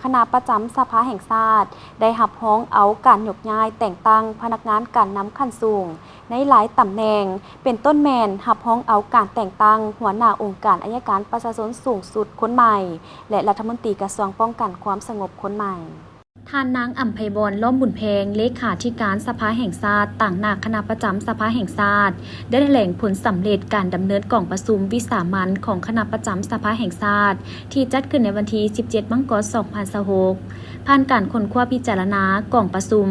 คณะประจำสภาแห่งชาติได้รับร้องเอาการยกย้ายแต่งตั้งพนักงานการนำขั้นสูงในหลายตำแหน่งเป็นต้นแมนรับร้องเอาการแต่งตั้งหัวหน้าองค์การอัยการประชาชนสูงสุดคนใหม่และรัฐมนตรีกระทรวงป้องกันความสงบคนใหม่ท่านนางอัมไพบร ล้อมบุญแพงเลขาธิการสภาแห่งชาติต่างหน้าคณะประจำสภาแห่งชาติได้แถลงผลสำเร็จการดำเนินกล่องประชุมวิสามัญของคณะประจำสภาแห่งชาติที่จัดขึ้นในวันที่ 17 มกราคม 2026 ผ่านการค้นคว้าพิจารณากล่องประชุม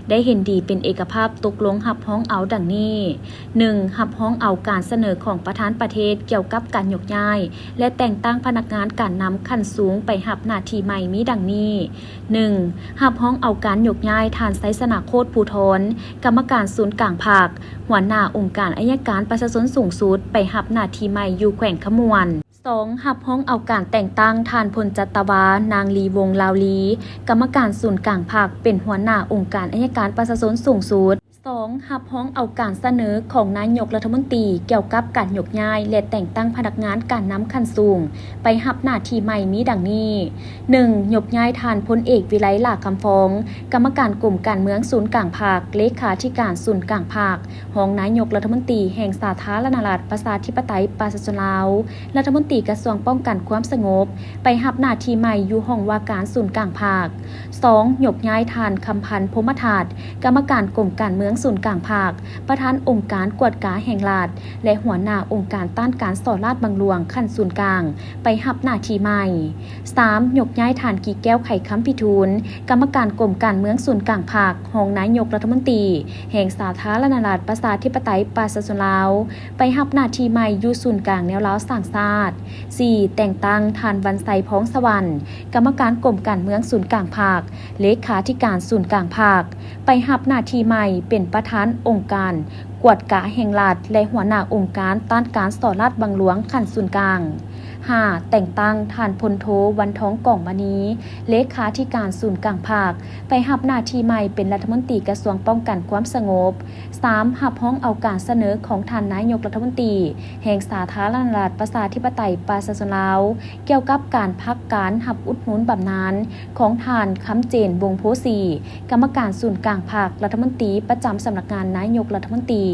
ได้เห็นดีเป็นเอกภาพตกลงรับร้องเอาดังนี้ 1. รับร้องเอาการเสนอของประธานประเทศเกี่ยวกับการยกย้ายและแต่งตั้งพนักงานการนำขั้นสูงไปรับหน้าที่ใหม่มีดังนี้ 1. รับร้องเอาการยกย้ายท่านไซสนาโคตรภูธรกรรมการศูนย์กลางภาคหัวหน้าองค์การอัยการประชาชนสูงสุดไปรับหน้าที่ใหม่อยู่แขวงขมวน 2. รับร้องเอาการแต่งตั้งท่านพลจัตวานางลีวงลาวลีกรรมการศูนย์กลางภาคเป็นหัวหน้าองค์การอัยการประชาชนสูงสุด 2. รับร้องเอาการเสนอของนายกรัฐมนตรีเกี่ยวกับการยกย้ายและแต่งตั้งพนักงานการนำขั้นสูงไปรับหน้าที่ใหม่มีดังนี้ 1. ยกย้ายท่านพลเอกวิไลหลาคำฟองกรรมการกลุ่มการเมืองศูนย์กลางภาคเลขาธิการศูนย์กลางภาครองนายกรัฐมนตรีแห่งสาธารณรัฐประชาธิปไตยประชาชนลาวรัฐมนตรีกระทรวงป้องกันความสงบไปรับหน้าที่ใหม่อยู่ห้องว่าการศูนย์กลางภาค 2. ยกย้ายท่านคำพันธ์พรหมธาตุกรรมการกลุ่มการเมืองศูนย์กลางภาคประธานองค์การกวดกาแห่งรัฐและหัวหน้าองค์การต้านการส่อราษฎร์บางหลวงขั้นศูนย์กลางไปรับหน้าที่ใหม่ 3. ยกย้ายท่านกีแก้วไข่ค้ำพิทูลกรรมการกลุ่มการเมืองศูนย์กลางภาครองนายกรัฐมนตรีแห่งสาธารณรัฐประชาธิปไตยประชาชนลาวไปรับหน้าที่ใหม่อยู่ศูนย์กลางแนวลาวสร้างชาติ 4. แต่งตั้งท่านวันไซพ้องสวรรค์กรรมการกลุ่มการเมืองศูนย์กลางภาคเลขาธิการศูนย์กลางภาคไปรับหน้าที่ใหม่เป็นประธานองค์การกวดกาแห่งรัฐและหัวหน้าองค์การต้านการส่อราษฎร์บางหลวงขั้นศูนย์กลาง 5. แต่งตั้งท่านพลโทวันท้องก่องมณีเลขาธิการศูนย์กลางภาคไปรับหน้าที่ใหม่เป็นรัฐมนตรีกระทรวงป้องกันความสงบ 3. รับร้องเอาการเสนอของท่านนายกรัฐมนตรีแห่งสาธารณรัฐประชาธิปไตยประชาชนลาวเกี่ยวกับการพักการรับอุดหนุนบำนาญของท่านคำเจนวงศ์โพสีกรรมการศูนย์กลางภาครัฐมนตรีประจำสำนักงานนายกรัฐมนตรี